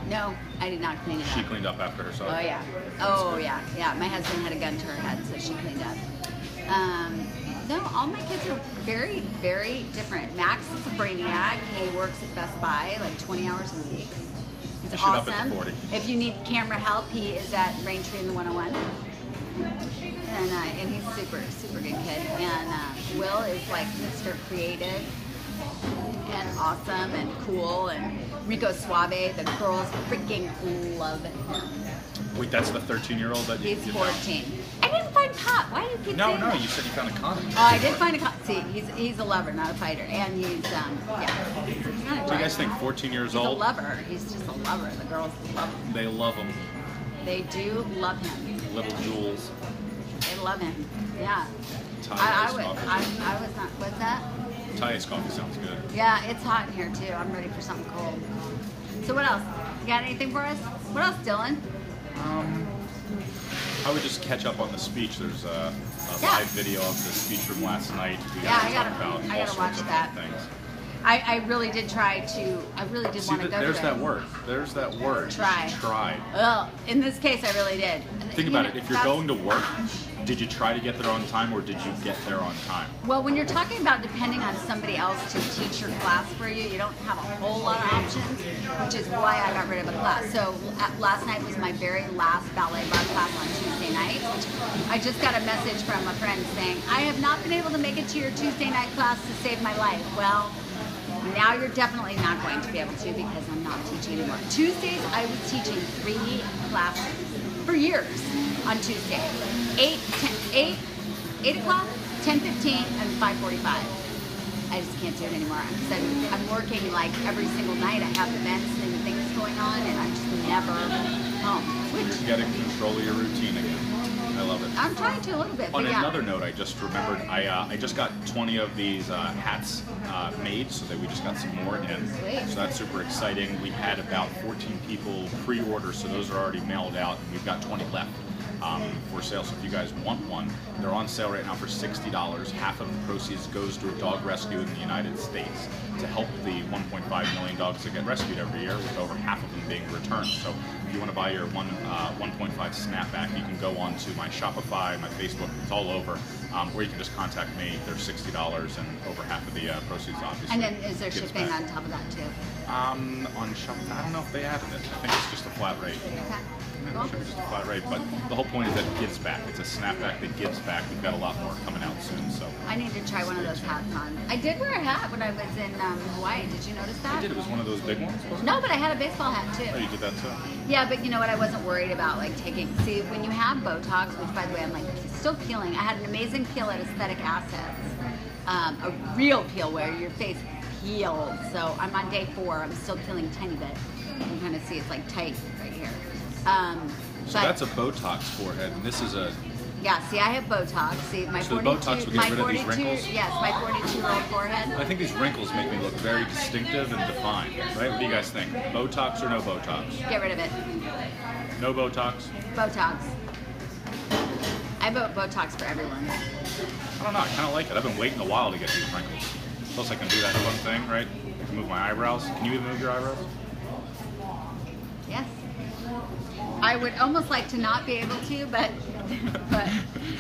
No, I did not clean it up. She cleaned up after herself? Oh, yeah. Yeah, my husband had a gun to her head, so she cleaned up. No, all my kids are very, very different. Max is a brainiac. He works at Best Buy like 20 hours a week. He's awesome. Up at the 40. If you need camera help, he is at Raintree in the 101. And he's super, super good kid. And Will is like Mr. Creative and awesome and cool. And Rico Suave, the girls freaking love him. Wait, that's the 13-year-old that you He's 14. I didn't find pot. Why do you keep saying that? You said you found a condom. Oh, I did find a condom. See, he's a lover, not a fighter. And he's, he's not a Do you guys think 14 years He's old? a lover. He's just a lover. The girls love him. They love him. They do love him. Little Jules. They love him. Yeah. Thai I was not. What's that? Thai iced coffee sounds good. Yeah, it's hot in here too. I'm ready for something cold. So what else? You got anything for us? What else, Dylan? I would just catch up on the speech. There's a live video of the speech from last night. We Yeah, talk about I gotta all watch sorts of that. things. I really did try to. I really did want to go. There's to that it. word. There's that word. Try. Try. Well, in this case, I really did. Think about it. If you're going to work, did you try to get there on time, or did you get there on time? Well, when you're talking about depending on somebody else to teach your class for you, you don't have a whole lot of options, which is why I got rid of a class. So last night was my very last ballet bar class on Tuesday night. I just got a message from a friend saying, I have not been able to make it to your Tuesday night class to save my life. Well, now you're definitely not going to be able to because I'm not teaching anymore. Tuesdays, I was teaching 3 classes for years on Tuesday. 8 o'clock, 10:15, and 5:45. I just can't do it anymore. I'm working like every single night. I have events and things going on, and I'm just never home. You got to control your routine again. I love it. I'm trying to a little bit. On but yeah. another note, I just remembered I just got 20 of these hats made, so that we just got some more in. Sweet. So that's super exciting. We had about 14 people pre-order, so those are already mailed out, and we've got 20 left for sale. So if you guys want one, they're on sale right now for $60. Half of the proceeds goes to a dog rescue in the United States to help the 1.5 million dogs that get rescued every year, with over half of them being returned. So if you want to buy your 1.5 snapback, you can go on to my Shopify, my Facebook, it's all over, or you can just contact me. They're $60, and over half of the proceeds, obviously. And then is there gives shipping back. on top of that too? On Shopify, I don't know if they added it. I think it's just a flat rate. Okay. Yeah, it should be just a flat rate, but the whole point is that it gives back. It's a snapback that gives back. We've got a lot more coming out soon, so. I need to try one of those hats on. I did wear a hat when I was in Hawaii. Did you notice that? I did. It was one of those big ones, wasn't it? No, but I had a baseball hat Oh, too. you did that too? Yeah, but you know what? I wasn't worried about like taking. See, when you have Botox, which by the way, I'm like still peeling. I had an amazing peel at Aesthetic Assets, a real peel where your face peels. So I'm on day 4. I'm still peeling a tiny bit. You can kind of see it's like tight right here. So that's a Botox forehead, and this is a. Yeah, see, I have Botox. See, my So the 42, Botox will get my rid of these 42, wrinkles? yes, my 42-year-old forehead. I think these wrinkles make me look very distinctive and defined, right? What do you guys think? Botox or no Botox? Get rid of it. No Botox? Botox. I vote Botox for everyone. I don't know. I kind of like it. I've been waiting a while to get these wrinkles. Plus, I can do that fun thing, right? I can move my eyebrows. Can you even move your eyebrows? Yes. I would almost like to not be able to, but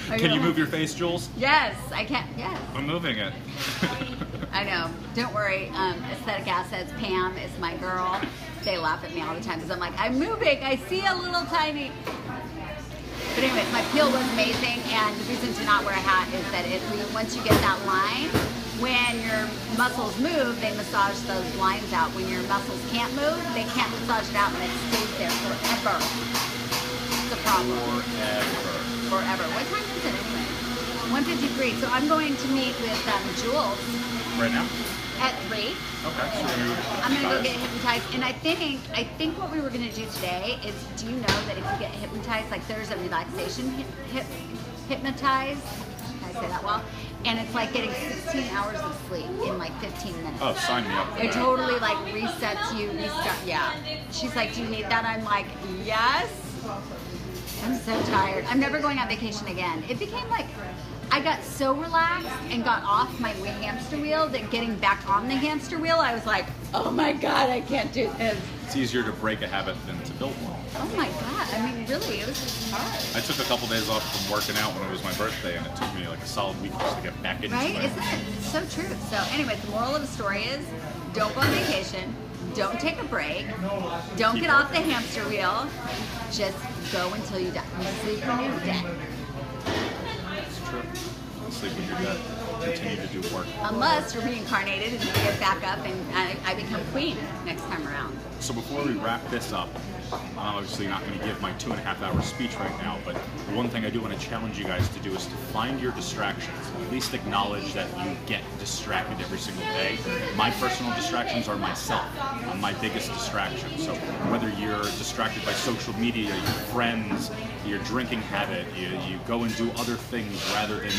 Can you move your face, Jules? Yes, I can. Yes. I'm moving it. I know. Don't worry. Aesthetic Assets, Pam is my girl. They laugh at me all the time because I'm like, I'm moving. I see a little tiny. But anyways, my peel was amazing, and the reason to not wear a hat is that once you get that line, when your muscles move, they massage those lines out. When your muscles can't move, they can't massage it out, and it stays there forever. It's a problem. Forever. What time is it anyway? 1:53. So I'm going to meet with Jules. Right now? At 3. Okay. So I'm gonna go get hypnotized, and I think what we were gonna do today is, do you know that if you get hypnotized, like there's a relaxation hypnotized, can I say that well? And it's like getting 16 hours of sleep in like 15 minutes. Oh, sign me up for It that. totally like resets you, yeah. She's like, do you need that? I'm like, yes. I'm so tired. I'm never going on vacation again. It became like, I got so relaxed and got off my hamster wheel that getting back on the hamster wheel, I was like, oh my God, I can't do this. It's easier to break a habit than to build one. Oh my God, I mean, really, it was just hard. I took a couple days off from working out when it was my birthday, and it took me like a solid week just to get back into Right? it. Isn't it so true? So anyway, the moral of the story is, don't go on vacation, don't take a break, don't get off the hamster wheel, just go until you die. You sleep when you're dead. It's true. Sleep when you're dead. Continue to do work. Unless you're reincarnated and you get back up and I become queen next time around. So before we wrap this up, I'm obviously not going to give my 2.5-hour speech right now, but the one thing I do want to challenge you guys to do is to find your distractions. At least acknowledge that you get distracted every single day. My personal distractions are myself. I'm my biggest distraction. So whether you're distracted by social media, your friends, your drinking habit, you go and do other things rather than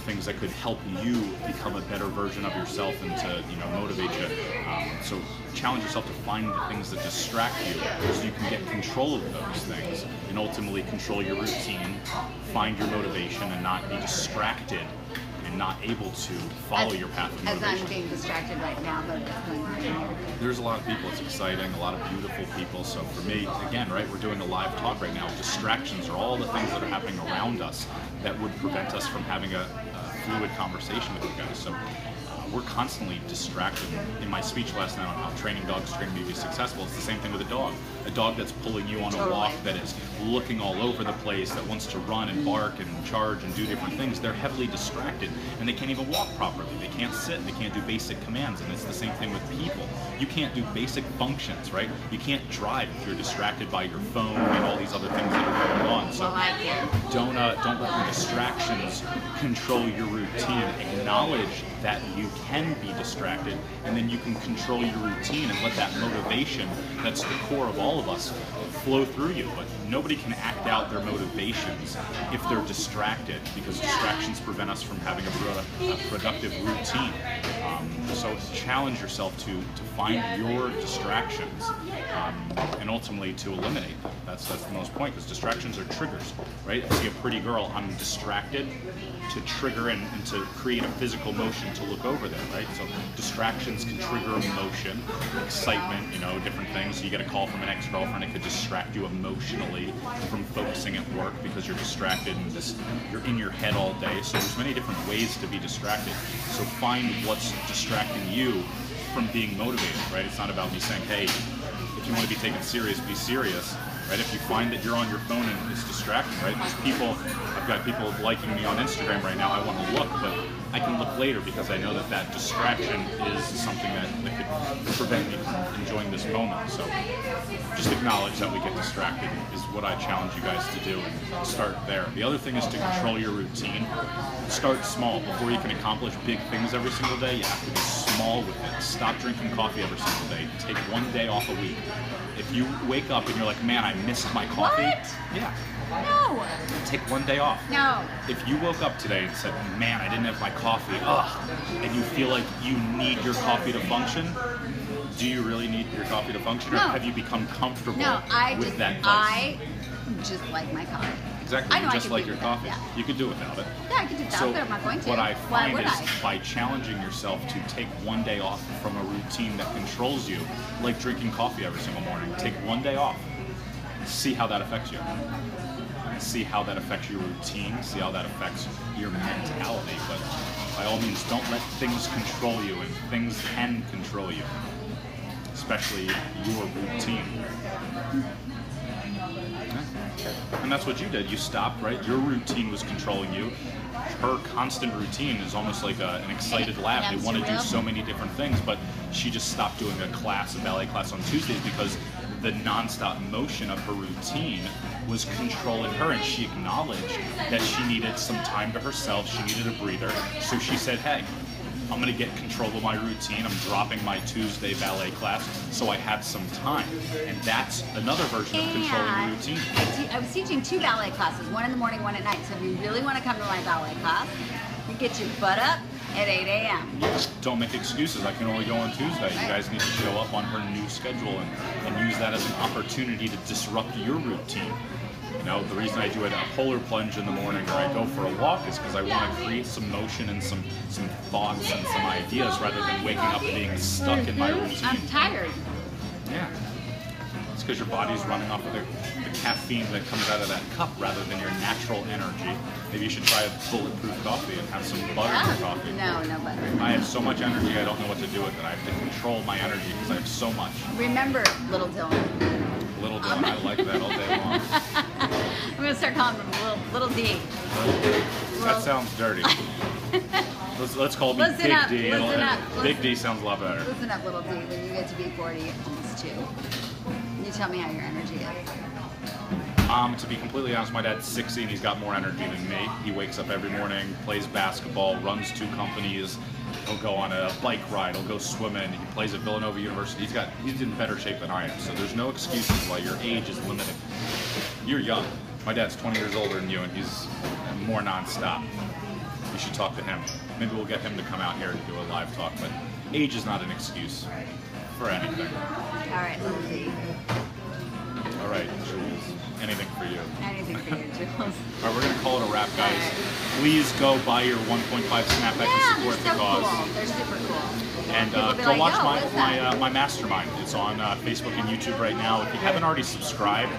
things that could help you become a better version of yourself and to motivate you. So challenge yourself to find the things that distract you so you can get control of those things and ultimately control your routine, find your motivation and not be distracted and and not able to follow your path of As motivation. I'm being distracted right now by what's going on here. There's a lot of people, it's exciting, a lot of beautiful people. So for me, again, right, we're doing a live talk right now. Distractions are all the things that are happening around us that would prevent us from having a fluid conversation with you guys. So we're constantly distracted. In my speech last night on how training dogs train me to be successful, it's the same thing with a dog. A dog that's pulling you on a walk, that is looking all over the place, that wants to run and bark and charge and do different things, they're heavily distracted and they can't even walk properly. They can't sit, they can't do basic commands, and it's the same thing with people. You can't do basic functions, right? You can't drive if you're distracted by your phone and all these other things that are going on. So Well, I can. don't let your distractions control your routine. Acknowledge that you can be distracted, and then you can control your routine and let that motivation that's the core of all of us flow through you. But nobody can act out their motivations if they're distracted, because distractions prevent us from having a productive routine. So challenge yourself to find your distractions and ultimately to eliminate them. That's the most point, because distractions are triggers, right? If I see a pretty girl, I'm distracted to trigger and to create a physical motion to look over there, right? So distractions can trigger emotion, excitement, different things. So you get a call from an ex-girlfriend, it could distract you emotionally from focusing at work because you're distracted and you're in your head all day. So there's many different ways to be distracted. So find what's distracting you from being motivated, right? It's not about me saying, hey, if you want to be taken serious, be serious, right? If you find that you're on your phone and it's distracting, right? I've got people liking me on Instagram right now, I want to look, but I can look later because I know that distraction is something that could prevent me from enjoying this moment. So just acknowledge that we get distracted is what I challenge you guys to do, and start there. The other thing is to control your routine. Start small. Before you can accomplish big things every single day, you have to be small with it. Stop drinking coffee every single day. Take one day off a week. If you wake up and you're like, man, I missed my coffee. What? Yeah. No. Take one day off. No. If you woke up today and said, man, I didn't have my coffee, and you feel like you need your coffee to function, do you really need your coffee to function, or have you become comfortable with that place? I just like my coffee. Exactly, I know you I just could like do your without, coffee. yeah. You could do without it. Yeah, I could do that, So but I'm not going to. what I Why find would is I? by challenging yourself to take one day off from a routine that controls you, like drinking coffee every single morning, take one day off. See how that affects you. See how that affects your routine. See how that affects your mentality. But by all means, don't let things control you, and things can control you, especially your routine. And that's what you did. You stopped, right? Your routine was controlling you. Her constant routine is almost like an excited lab. They want to do so many different things, but she just stopped doing a ballet class on Tuesdays because the nonstop motion of her routine was controlling her, and she acknowledged that she needed some time to herself. She needed a breather. So she said, hey, I'm going to get control of my routine. I'm dropping my Tuesday ballet class so I have some time. And that's another version of controlling your routine. I was teaching 2 ballet classes, one in the morning, one at night. So if you really want to come to my ballet class, you get your butt up at 8 a.m. Don't make excuses. I can only go on Tuesday. You guys need to show up on her new schedule and use that as an opportunity to disrupt your routine. The reason I do a polar plunge in the morning or I go for a walk is because I want to create some motion and some thoughts and some ideas rather than waking up and being stuck in my routine. I'm tired. Yeah. It's because your body's running off of the caffeine that comes out of that cup rather than your natural energy. Maybe you should try a bulletproof coffee and have some butter in your coffee. No butter. I have so much energy, I don't know what to do with it. I have to control my energy because I have so much. Remember, little Dylan. Little Dylan, I like that all day long. I'm going to start calling him little D. That sounds dirty. Let's call me Big D. Big D sounds a lot better. Listen up, little D. When you get to be 40, almost 2, you tell me how your energy is. To be completely honest, my dad's 60 and he's got more energy than me. He wakes up every morning, plays basketball, runs 2 companies. He'll go on a bike ride, he'll go swimming, he plays at Villanova University. He's in better shape than I am, so there's no excuses why your age is limited. You're young. My dad's 20 years older than you and he's more nonstop. You should talk to him. Maybe we'll get him to come out here and do a live talk, but age is not an excuse for anything. All right, little D. All right, Jules. anything for you. Anything for you, Jules. All right, we're going to call it a wrap, guys. All right. Please go buy your 1.5 snapback Yeah, and support they're the so cause. cool. They're super cool. And People be go like, watch "Yo, what's that?" my mastermind. It's on Facebook and YouTube right now. If you haven't already subscribed,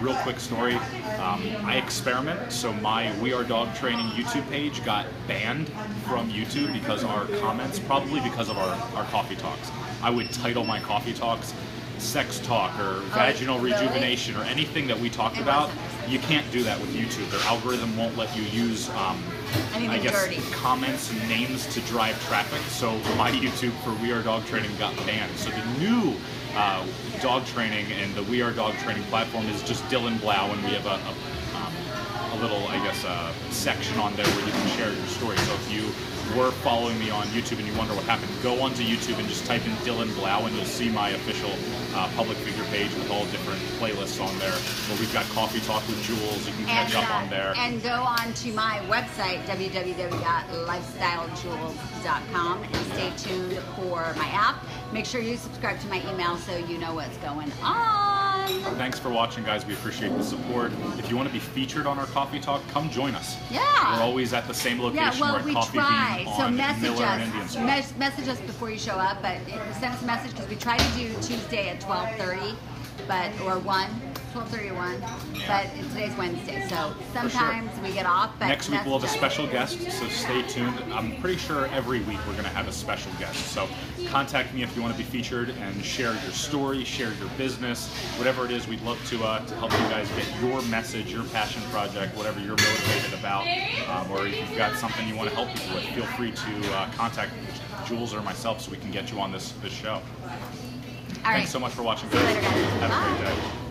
real quick story. I experiment. So my We Are Dog Training YouTube page got banned from YouTube because our comments, probably because of our coffee talks. I would title my coffee talks sex talk or vaginal really? rejuvenation or anything that we talked about. You can't do that with YouTube. Their algorithm won't let you use I guess dirty. comments and names to drive traffic. So my YouTube for We Are Dog Training got banned. So the new dog training and the We Are Dog Training platform is just Dylan Blau, and we have a little, I guess, section on there where you can share your story. So if you were following me on YouTube and you wonder what happened, go onto YouTube and just type in Dylan Blau and you'll see my official public figure page with all different playlists on there where we've got Coffee Talk with Jules. You can catch up on there. And go on to my website, www.lifestylejules.com, and stay tuned for my app. Make sure you subscribe to my email so you know what's going on. Thanks for watching, guys. We appreciate the support. If you want to be featured on our Coffee Talk, come join us. Yeah. We're always at the same location. Yeah, well, We're at we Coffee try. Bean So on message Miller and Indian us. Street. Message us before you show up, but send us a message because we try to do Tuesday at 12:30, or 12:30 or 1. But today's Wednesday, so sometimes we get off. But Next week we'll have a message us. special guest, so stay tuned. I'm pretty sure every week we're going to have a special guest. So contact me if you want to be featured and share your story, share your business, whatever it is. We'd love to help you guys get your message, your passion project, whatever you're motivated about, or if you've got something you want to help people with, feel free to contact Jules or myself so we can get you on this show. All right. Thanks so much for watching, See you guys. later, guys. Have a Bye. great day.